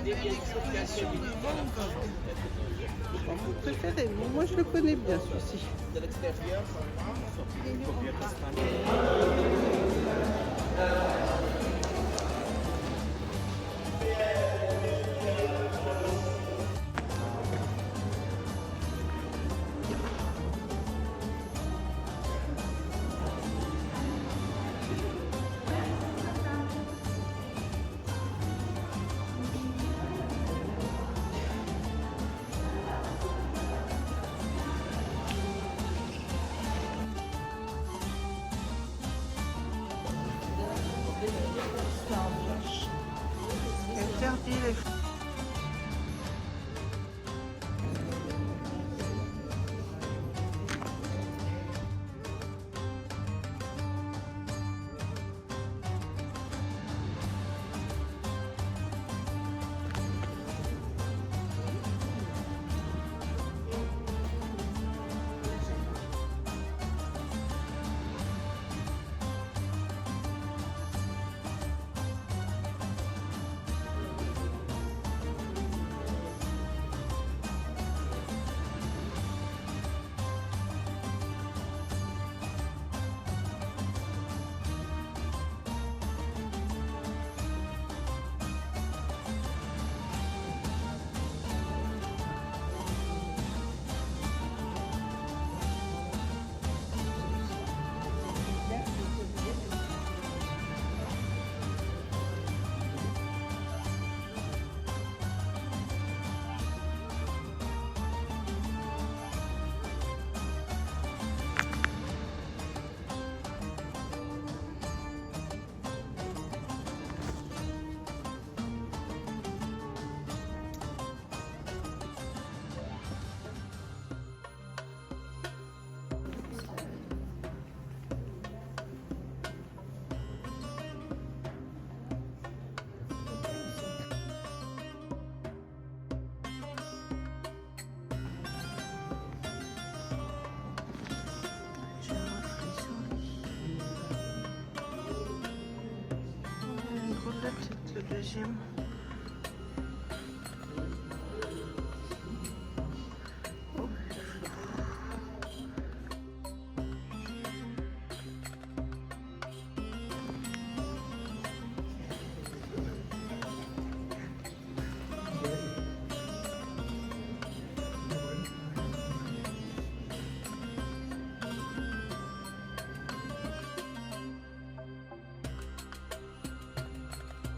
Sur de Van Gogh. Mon préféré, moi je le connais bien celui-ci. Interdit les c'est le deuxième.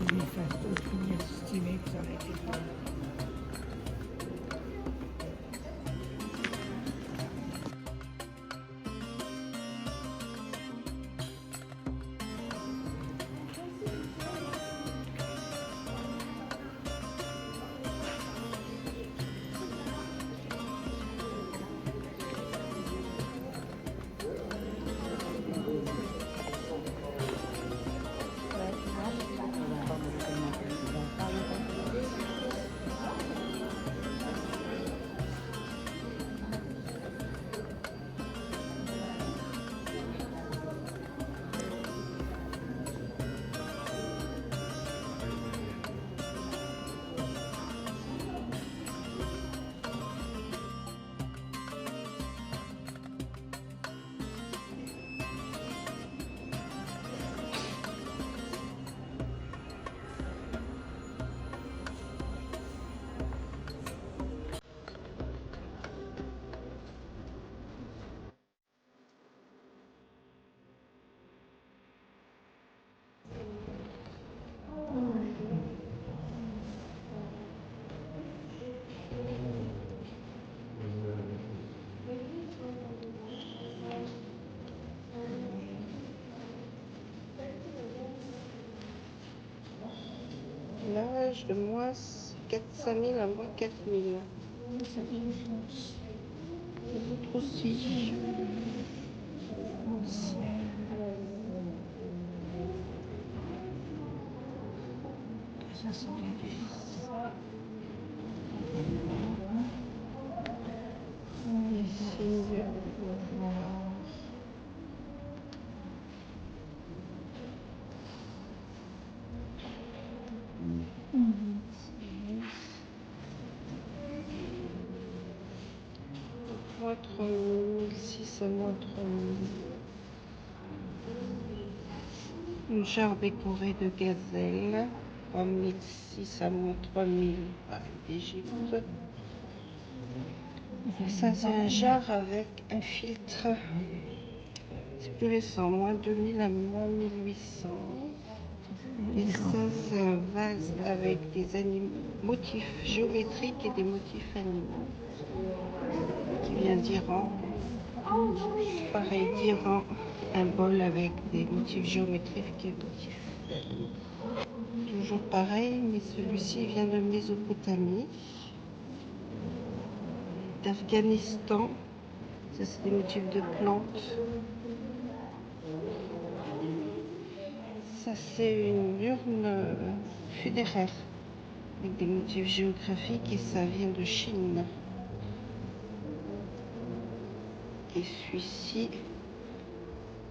Die fast uitgemixt, die week zal ik het doen. L'âge de moins 400 000 à moins 4 000. L'autre aussi. Ça sent bien. Ici. moins 3000, 6 à moins 3000. Une jarre décorée de gazelle, 3006 à moins 3000, pareil d'Égypte. Ça, c'est un jarre avec un filtre. C'est plus récent, moins 2000 à moins 1800. Et ça, c'est un vase avec des motifs géométriques et des motifs animaux. Qui vient d'Iran. Pareil d'Iran, un bol avec des motifs géométriques et des motifs animaux. Toujours pareil, mais celui-ci vient de Mésopotamie, d'Afghanistan. Ça, c'est des motifs de plantes. Ça, c'est une urne funéraire avec des motifs géographiques et ça vient de Chine. Et celui-ci,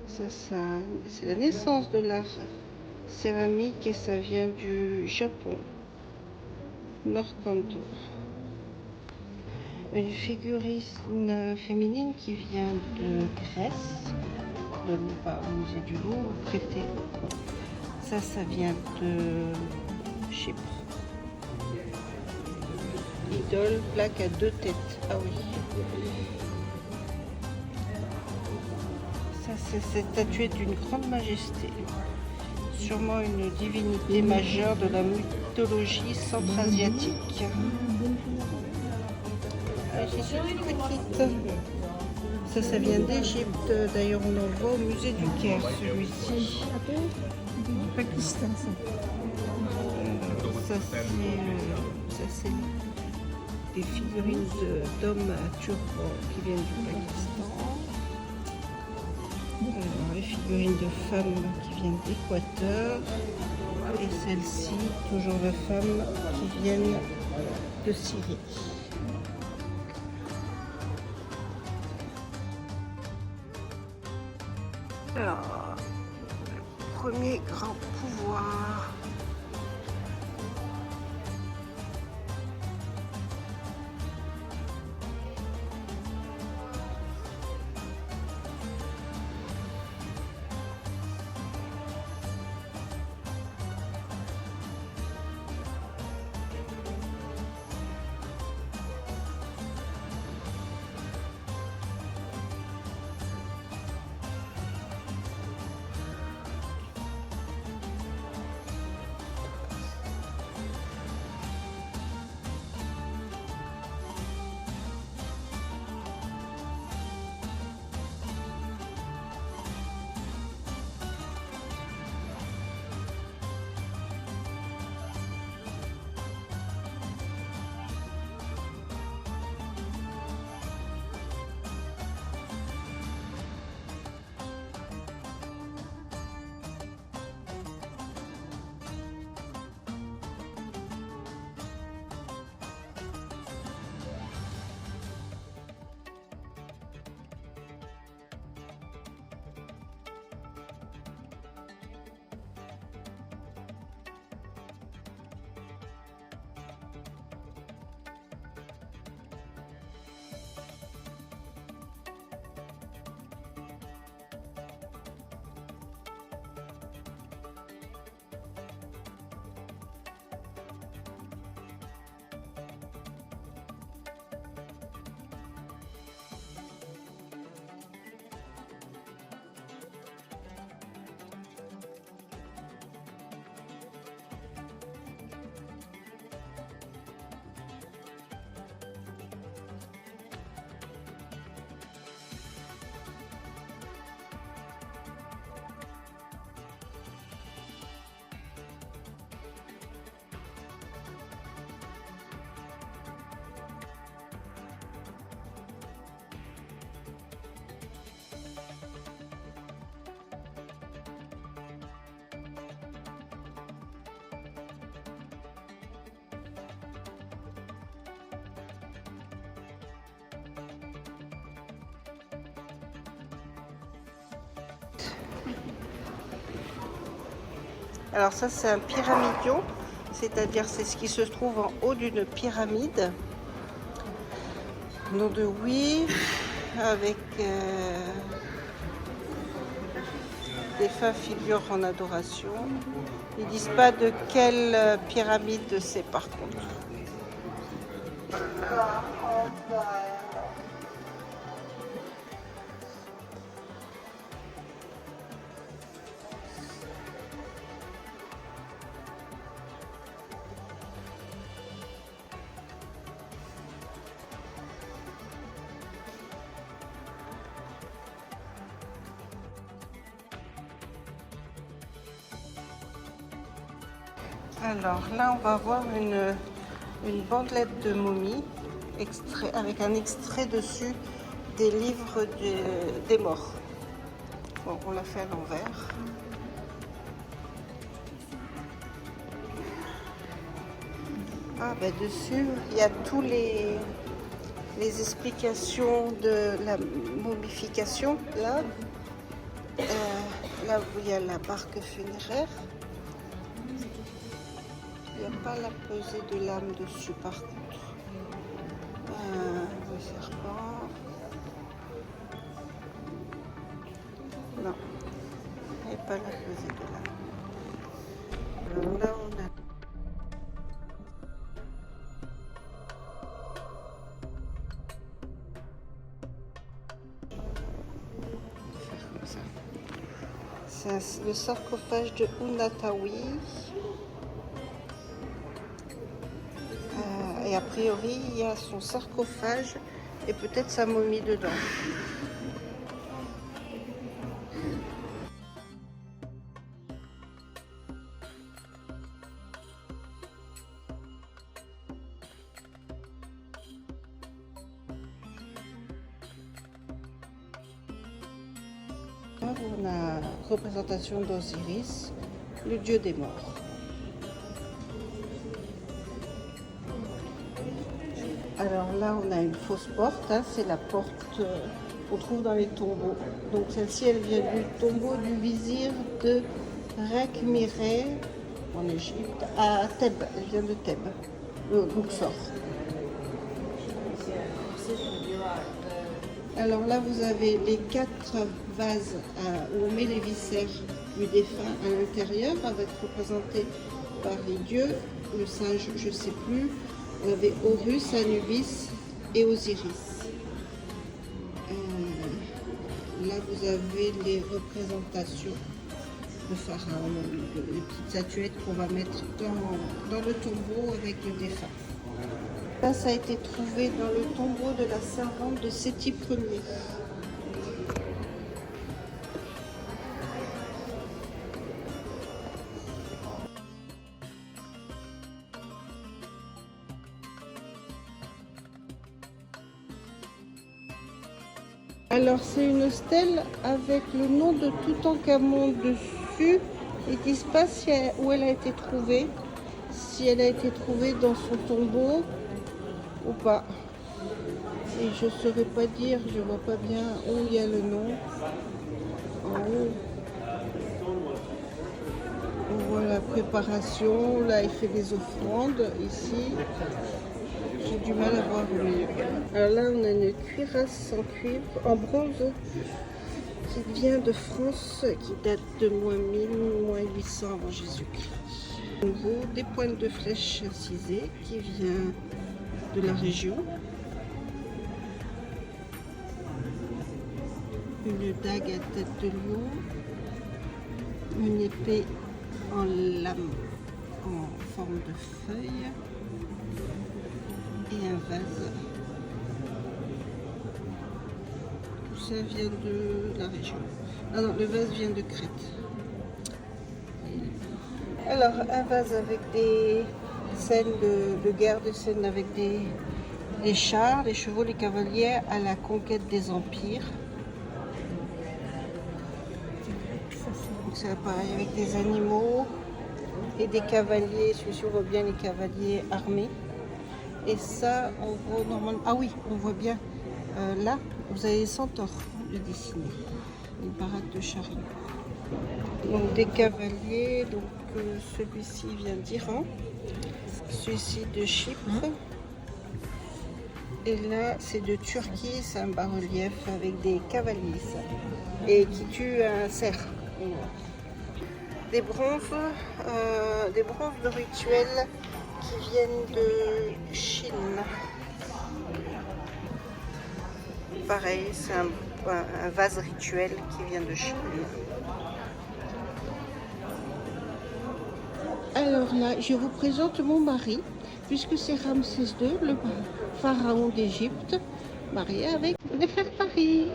ça c'est la naissance de l'art céramique et ça vient du Japon, Nord Kanto. Une figurine féminine qui vient de Grèce, donnée par le musée du Louvre, prêtée. Ça vient de Chypre. Idole, plaque à 2 têtes. Ah oui. Ça, c'est cette statuette d'une grande majesté. Sûrement une divinité majeure de la mythologie centra-asiatique. Ah, j'ai suis toute petite. Ça vient d'Égypte. D'ailleurs, on en voit au musée du Caire, celui-ci. Du Pakistan, ça. Ça, c'est des figurines d'hommes à turban qui viennent du Pakistan. Alors, les figurines de femmes qui viennent d'Équateur. Et celles-ci, toujours de femmes qui viennent de Syrie. Alors, le premier grand pouvoir. Alors ça, c'est un pyramidion, c'est-à-dire c'est ce qui se trouve en haut d'une pyramide. Nom de oui, avec défunts figures en adoration. Ils disent pas de quelle pyramide c'est par contre. Alors là, on va voir une bandelette de momies avec un extrait dessus des livres des morts. Bon, on l'a fait à l'envers. Ah, ben dessus, il y a tous les explications de la momification. Là, là où il y a la barque funéraire. Il n'y a pas la pesée de l'âme dessus par contre. Le serpent. Non, il n'y a pas la pesée de l'âme. Alors là, on a... faire comme ça. C'est le sarcophage de Unatawi. Et a priori, il y a son sarcophage et peut-être sa momie dedans. On a représentation d'Osiris, le dieu des morts. Alors là, on a une fausse porte, hein, c'est la porte qu'on trouve dans les tombeaux. Donc celle-ci, elle vient du tombeau du vizir de Rekhmiré en Égypte, à Thèbes. Elle vient de Thèbes, Luxor. Alors là, vous avez les 4 vases où on met les viscères du défunt à l'intérieur, avec représentés par les dieux, le singe, je ne sais plus. On avait Horus, Anubis et Osiris. Là, vous avez les représentations de Pharaon, les petites statuettes qu'on va mettre dans le tombeau avec le défunt. Là, ça a été trouvé dans le tombeau de la servante de Séti Ier. Alors c'est une stèle avec le nom de Toutankhamon dessus. Ils ne disent pas où elle a été trouvée, si elle a été trouvée dans son tombeau ou pas. Et je ne saurais pas dire, je ne vois pas bien où il y a le nom. En haut, on voit la préparation, là il fait des offrandes ici. J'ai du mal à voir mieux. Alors là, on a une cuirasse en cuivre, en bronze, qui vient de France, qui date de moins 1000, moins 800 avant Jésus-Christ. Nouveau, des pointes de flèches incisées, qui vient de la région. Une dague à tête de lion. Une épée en lame, en forme de feuille. Et un vase. Tout ça vient de la région. Ah non, le vase vient de Crète. Alors, un vase avec des scènes de guerre, des scènes avec les chars, les chevaux, les cavaliers à la conquête des empires. Donc c'est pareil avec des animaux et des cavaliers. Celui-ci, on voit bien les cavaliers armés. Et ça, on voit normalement... Ah oui, on voit bien. Là, vous avez les centaures de dessiner. Une parade de chariots. Donc des cavaliers. Donc celui-ci vient d'Iran. Celui-ci de Chypre. Et là, c'est de Turquie, c'est un bas-relief avec des cavaliers ça. Et qui tue un cerf. Des bronzes de rituel qui viennent de Chine. Pareil, c'est un vase rituel qui vient de Chine. Alors là, je vous présente mon mari, puisque c'est Ramsès II, le pharaon d'Égypte, marié avec Nefertari.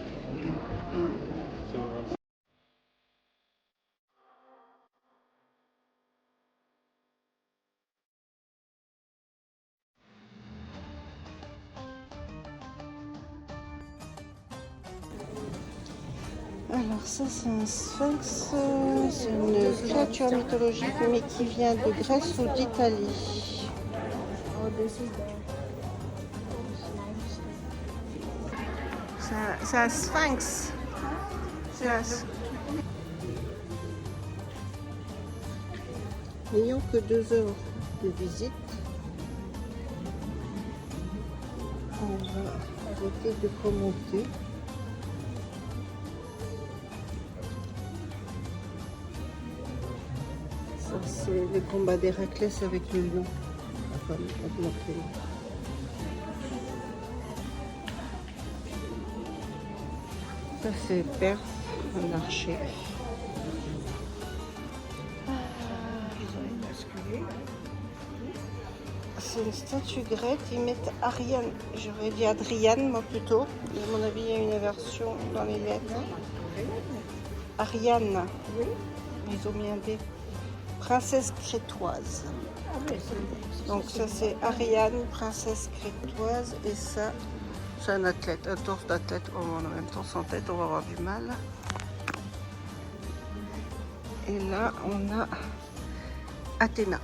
Alors ça c'est un sphinx, c'est une créature mythologique mais qui vient de Grèce ou d'Italie. C'est un sphinx. N'ayant que 2 heures de visite, on va arrêter de commenter. Ça c'est le combat d'Héraclès avec le lion. Enfin, ça c'est Perse, un archer. C'est une statue grecque, ils mettent Ariane, j'aurais dit Adriane moi plutôt, mais à mon avis il y a une inversion dans les lettres. Ariane, oui. Ils ont mis un D. Princesse crétoise. Donc ça c'est Ariane, princesse crétoise, et ça c'est un athlète, un torse d'athlète, en même temps sans tête, on va avoir du mal. Et là on a Athéna.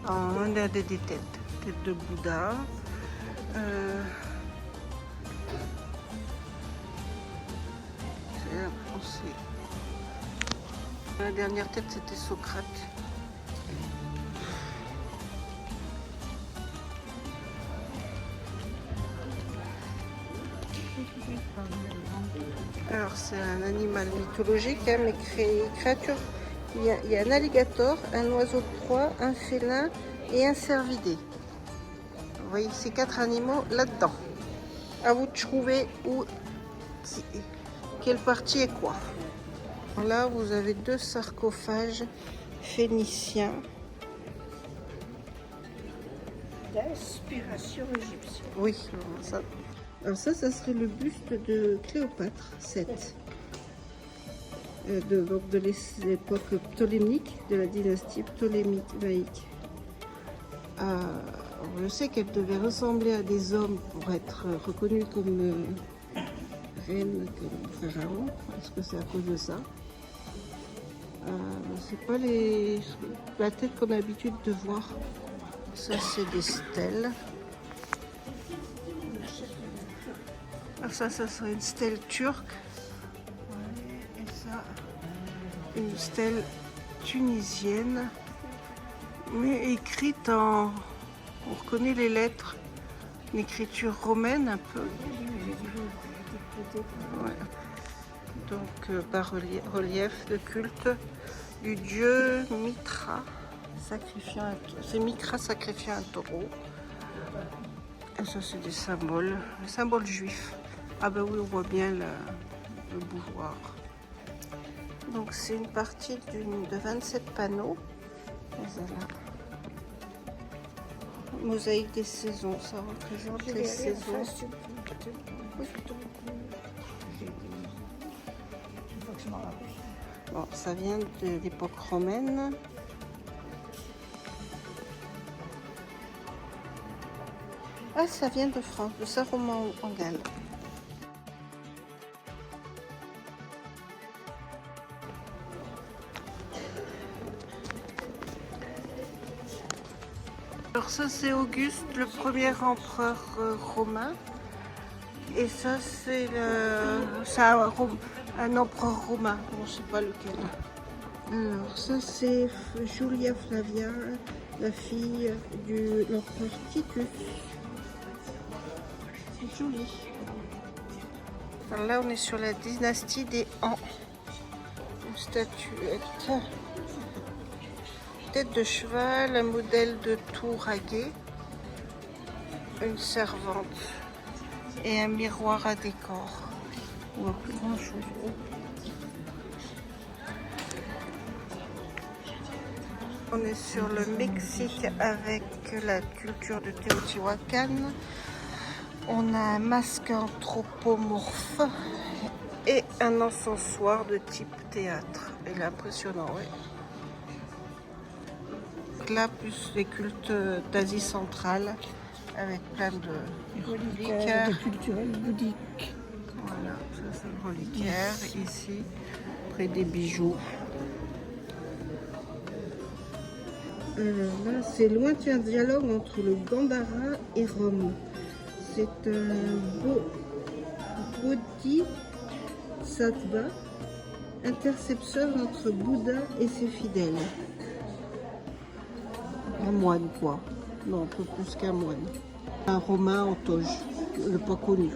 On a des têtes de Bouddha. La dernière tête c'était Socrate. Alors c'est un animal mythologique, hein, mais créature. Il y a un alligator, un oiseau de proie, un félin et un cervidé. Vous voyez ces 4 animaux là-dedans. À vous de trouver quelle partie est quoi. Là, vous avez 2 sarcophages phéniciens. D'inspiration égyptienne. Oui, alors ça serait le buste de Cléopâtre, 7. De l'époque ptolémique, de la dynastie ptolémaïque. Je sais qu'elle devait ressembler à des hommes pour être reconnue comme reine, comme pharaon. Est-ce que c'est à cause de ça? C'est pas la tête qu'on a l'habitude de voir. Ça, c'est des stèles. Alors ça serait une stèle turque. Et ça, une stèle tunisienne, mais écrite en... On reconnaît les lettres, une écriture romaine un peu. Ouais. Donc bas-relief de culte du dieu Mitra, c'est Mitra sacrifiant un taureau. Et ça c'est des symboles, les symboles juifs. Ah ben oui, on voit bien le bougeoir. Donc c'est une partie de 27 panneaux. Et voilà. Mosaïque des saisons, ça représente les saisons. Bon, ça vient de l'époque romaine. Ah, ça vient de France, de Saint-Romain-en-Galles. Alors ça c'est Auguste, le premier empereur romain. Et ça c'est un empereur romain, je ne sais pas lequel. Alors ça c'est Julia Flavia, la fille de l'empereur Titus. C'est joli. Alors là on est sur la dynastie des Han. Une statuette. Tête de cheval, un modèle de tour à guet, une servante et un miroir à décor. On voit plus grand chose. On est sur le Mexique avec la culture de Teotihuacan. On a un masque anthropomorphe et un encensoir de type théâtre. Il est impressionnant, oui. Là, plus les cultes d'Asie centrale avec plein de reliquaires. Culturel bouddhique. Voilà, ça c'est le reliquaire ici, près des bijoux. Alors là, c'est lointain dialogue entre le Gandhara et Rome. C'est un bodhisattva, intercepteur entre Bouddha et ses fidèles. Un moine, quoi. Non, un peu plus qu'un moine. Un romain en toge, le pas connu.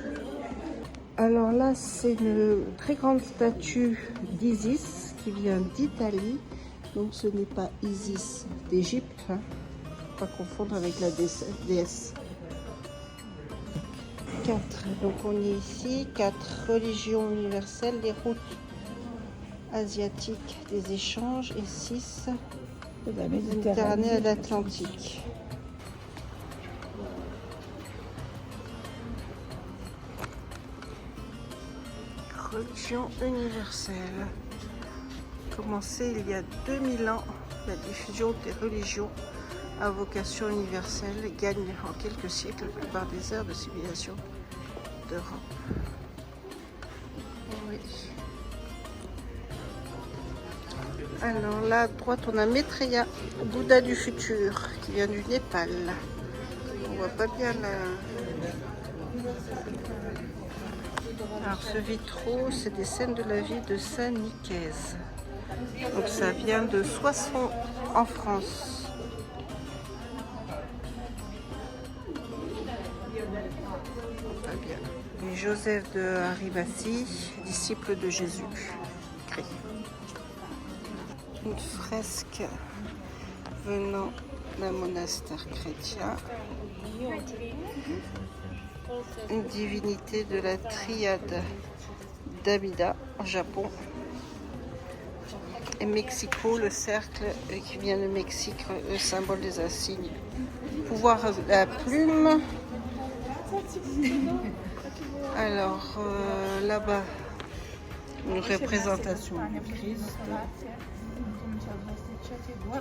Alors là, c'est une très grande statue d'Isis qui vient d'Italie. Donc ce n'est pas Isis d'Égypte, hein. Pas confondre avec la déesse. 4. Donc on est ici, 4 religions universelles, les routes asiatiques des échanges et 6 De la Méditerranée à l'Atlantique. Religion universelle. Commencé il y a 2000 ans, la diffusion des religions à vocation universelle gagne en quelques siècles la plupart des aires de civilisation d'Europe. Oui. Alors là à droite on a Maitreya, Bouddha du futur, qui vient du Népal. On voit pas bien la... Alors ce vitraux, c'est des scènes de la vie de Saint Nicaise. Donc ça vient de Soissons en France. Très bien. Et Joseph de Arimathie, disciple de Jésus-Christ. Une fresque venant d'un monastère chrétien. Une divinité de la triade d'Amida au Japon. Et Mexico, le cercle qui vient de Mexique, le symbole des insignes. Pouvoir de la plume. Alors là-bas, une représentation du Christ.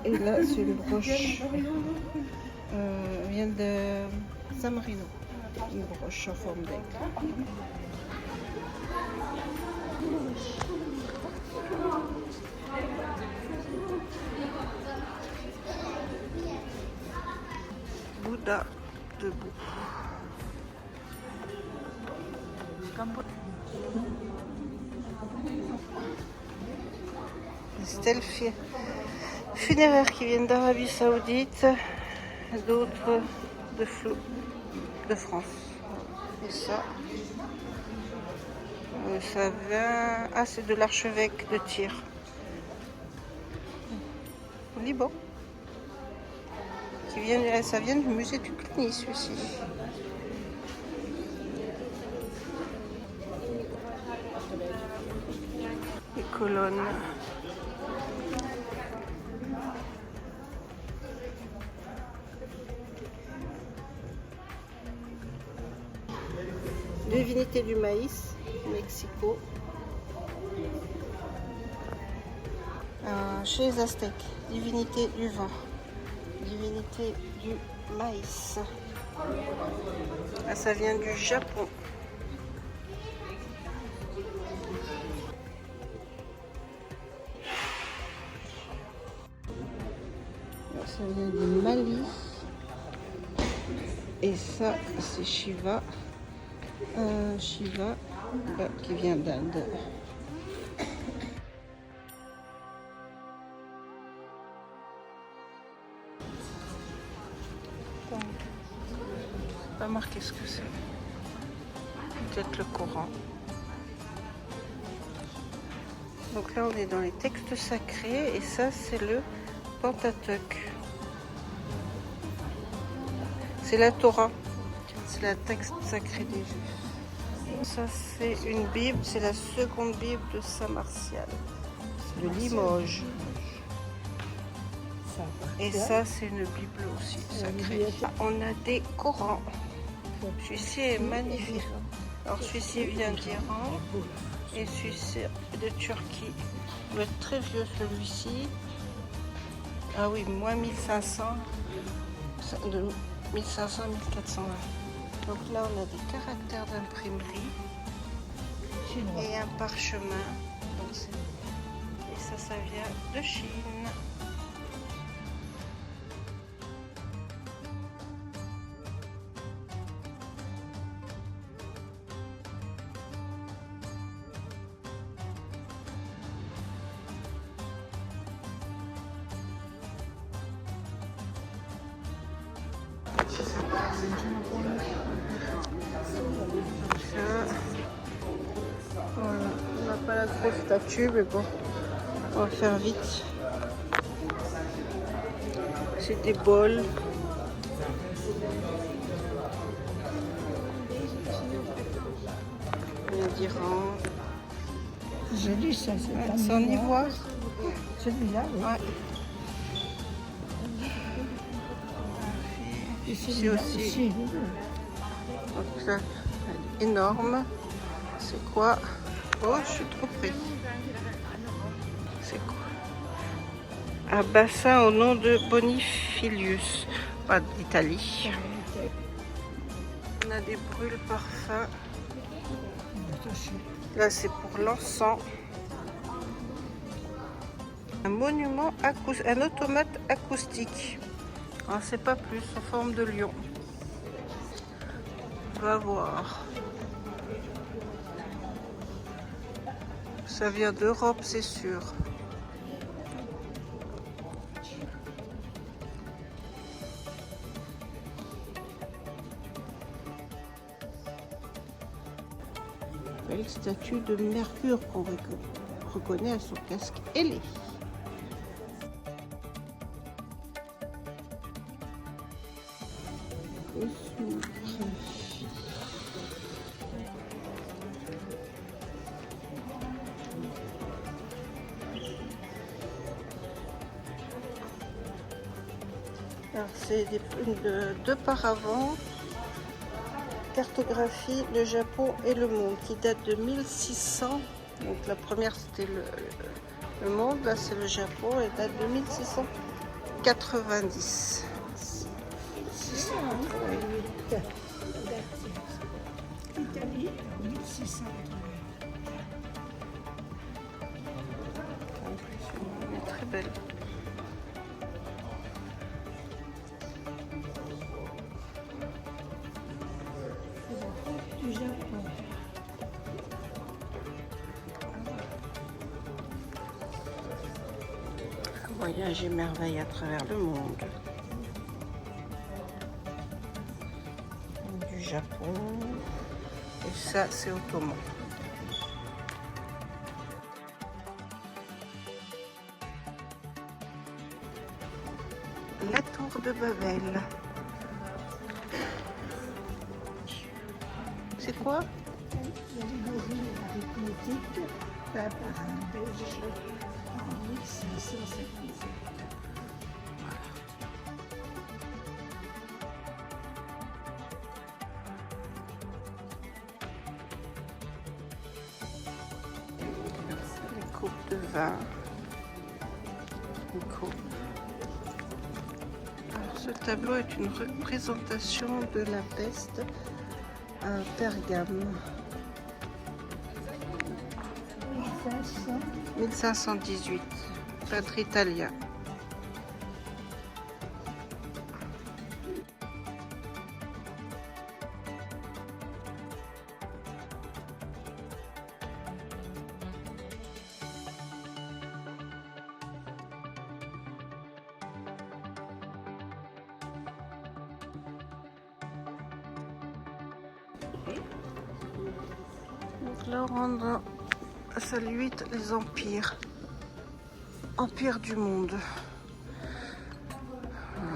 Et là, c'est une broche. Vient de San Marino. Une broche en forme d'aigle. Bouddha debout. Des stèles funéraires qui viennent d'Arabie Saoudite, d'autres de France. Et ça vient... Ah, c'est de l'archevêque de Tyr. Au Liban. Ça vient du musée du Cluny, celui-ci. Les colonnes. Divinité du maïs, Mexico. Chez les Aztèques, divinité du vent, divinité du maïs. Ah, ça vient du Japon. Ça vient du Mali. Et ça, c'est Shiva. Shiva qui vient d'Inde. Pas marqué ce que c'est. Peut-être le Coran. Donc là, on est dans les textes sacrés et ça, c'est le Pentateuque. C'est la Torah. C'est le texte sacré des Juifs. Ça, c'est une Bible. C'est la seconde Bible de Saint Martial, de Limoges. Et ça, c'est une Bible aussi sacrée. On a des Corans. Celui-ci est magnifique. Alors, celui-ci vient d'Iran et celui-ci de Turquie. Il doit être très vieux, celui-ci. Ah oui, moins 1500, de 1500 à 1400. Donc là, on a des caractères d'imprimerie et un parchemin. Donc et ça vient de Chine. Voilà. On n'a pas la grosse statue, mais bon, on va faire vite. C'est des bols. Il y a d'Iran. Joli ça, C'est en ivoire. Celui-là, oui. Ouais. Ici aussi. Donc là, elle est énorme. C'est quoi? Oh, je suis trop près. C'est quoi? Un bassin au nom de Bonifilius, pas d'Italie. On a des brûles parfums. Là, c'est pour l'encens. Un monument acoustique, un automate acoustique. On ne sait pas plus, en forme de lion. On va voir. Ça vient d'Europe, c'est sûr. Belle statue de Mercure qu'on reconnaît à son casque ailé. Alors c'est deux paravents, cartographie, le Japon et le monde, qui date de 1600. Donc la première c'était le monde, là c'est le Japon et date de 1690. C'est ça, hein? Italie, 1600. Elle est très belle. Du Japon. Voyage et merveille à travers le monde. Du Japon. Et ça, c'est ottoman. La tour de Babel. C'est quoi? Il y a l'origine arithmétique par un Belge en 1557. Les coupes de vin. Une coupe. Alors, ce tableau est une représentation de la peste à Pergame. 1518, peintre italien. Là, on rentre dans la salle 8, les empires. Empire du monde.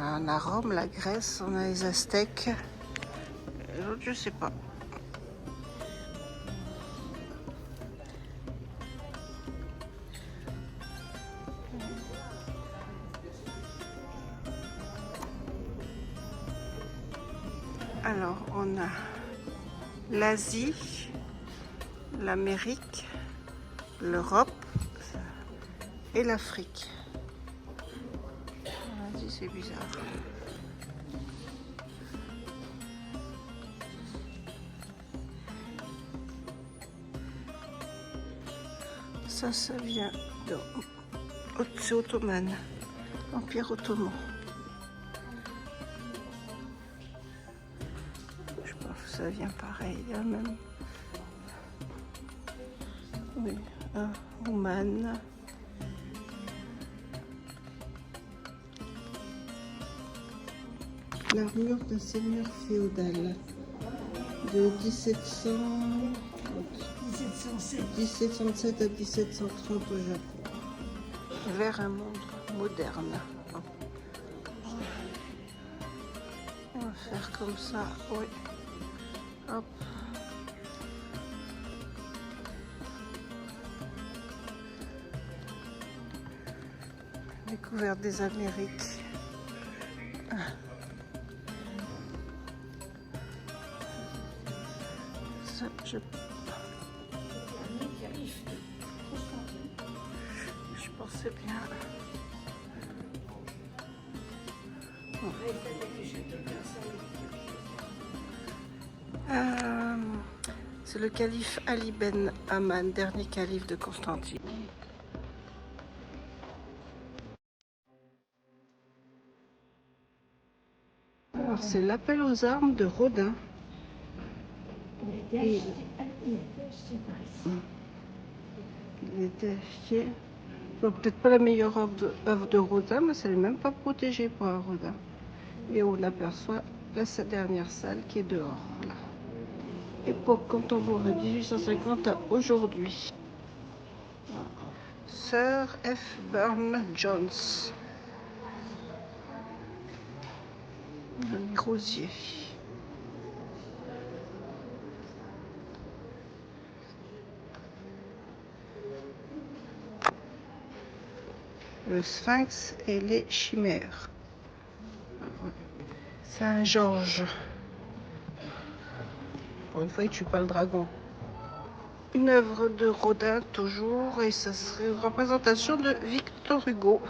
On a Rome, la Grèce, on a les Aztèques. L'autre, je sais pas. Alors, on a l'Asie, l'Amérique, l'Europe et l'Afrique. L'Asie, c'est bizarre. Ça vient de... C'est ottoman, Empire ottoman. Je pense que ça vient pareil, là même. Oui, un Oman. L'armure d'un seigneur féodal de 1707 à 1730 au Japon. Vers un monde moderne. On va faire comme ça, oui. Hop. Découverte des Amériques. Ça, je pensais bien. Bon. C'est le calife Ali Ben Hammad, dernier calife de Constantine. Alors c'est l'appel aux armes de Rodin. Il était acheté. Bon, peut-être pas la meilleure œuvre de Rodin, mais ça n'est même pas protégé par un Rodin. Et on aperçoit sa dernière salle qui est dehors. Là. Époque contemporaine, 1850 à aujourd'hui. Sir F. Burne Jones. Un rosier. Le Sphinx et les chimères. Saint-Georges. Pour une fois, il ne tue pas le dragon. Une œuvre de Rodin, toujours, et ça serait une représentation de Victor Hugo.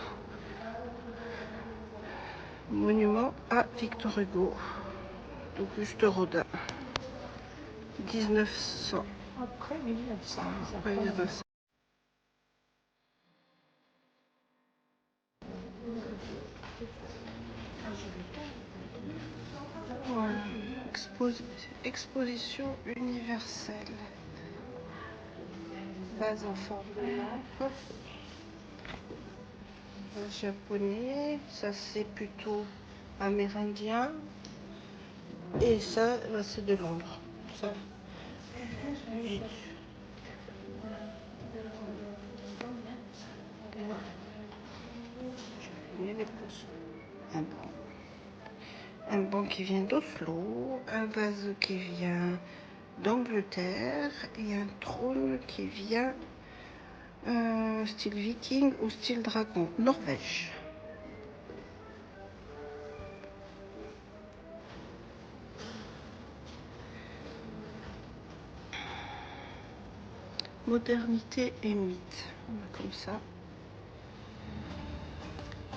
Monument à Victor Hugo. Auguste Rodin. 1900. Après 1900. Après 1900. Voilà. Exposition universelle. Vase en forme de lampe. Un japonais, ça c'est plutôt amérindien. Et ça, c'est de Londres. Ça. Un banc qui vient d'Oslo, un vase qui vient d'Angleterre et un trône qui vient style viking ou style dragon, Norvège. Modernité et mythe. On a comme ça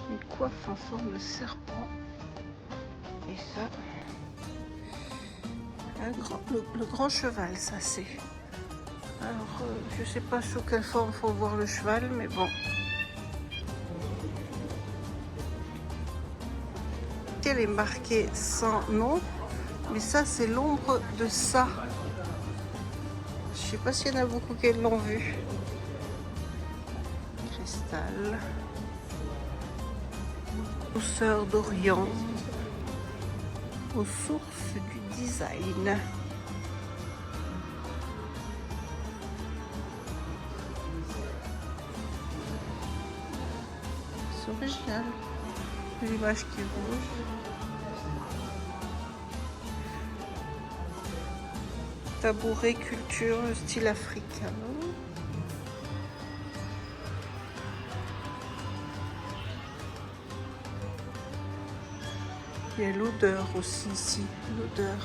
une coiffe en forme de serpent. Et ça, le grand cheval, ça c'est. Alors, je sais pas sous quelle forme faut voir le cheval, mais bon. Elle est marquée sans nom, mais ça c'est l'ombre de ça. Je sais pas s'il y en a beaucoup qui l'ont vu. Cristal. Douceur d'Orient. Aux sources du design. original. L'image qui bouge. Tabouret culture style africain. Il y a l'odeur aussi ici, l'odeur.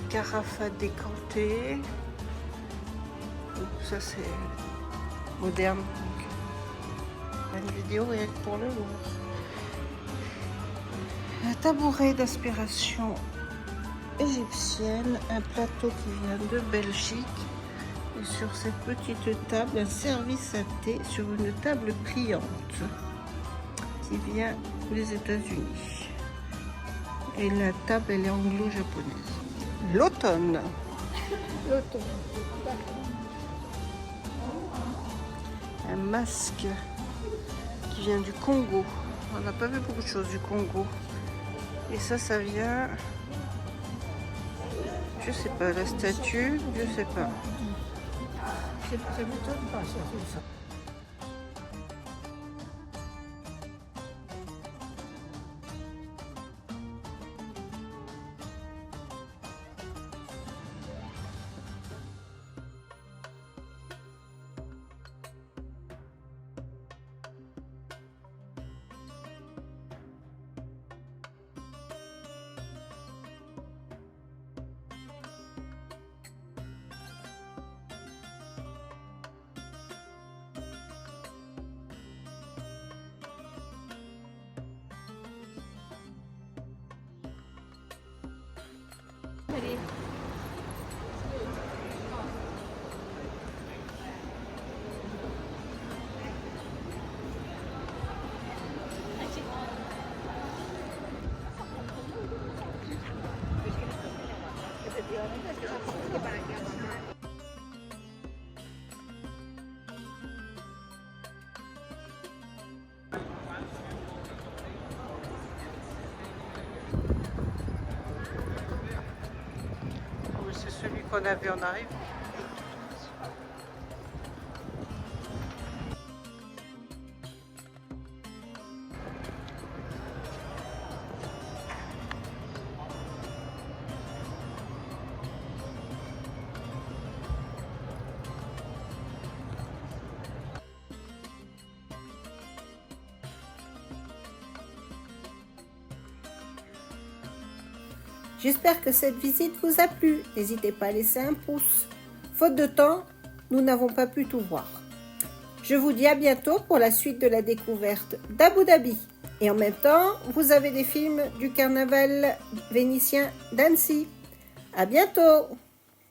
Carafe à décanter. Ça c'est moderne. Donc, une vidéo rien que pour le voir. Un tabouret d'aspiration égyptienne, un plateau qui vient de Belgique. Et sur cette petite table, un service à thé sur une table pliante qui vient des États-Unis. Et la table, elle est anglo-japonaise. L'automne. Un masque qui vient du Congo. On n'a pas vu beaucoup de choses du Congo. Et ça vient... Je sais pas, la statue, je sais pas. Ça m'étonne pas, ça fait ça. C'est celui qu'on a vu en arrivant. J'espère que cette visite vous a plu. N'hésitez pas à laisser un pouce. Faute de temps, nous n'avons pas pu tout voir. Je vous dis à bientôt pour la suite de la découverte d'Abu Dhabi. Et en même temps, vous avez des films du carnaval vénitien d'Annecy. À bientôt!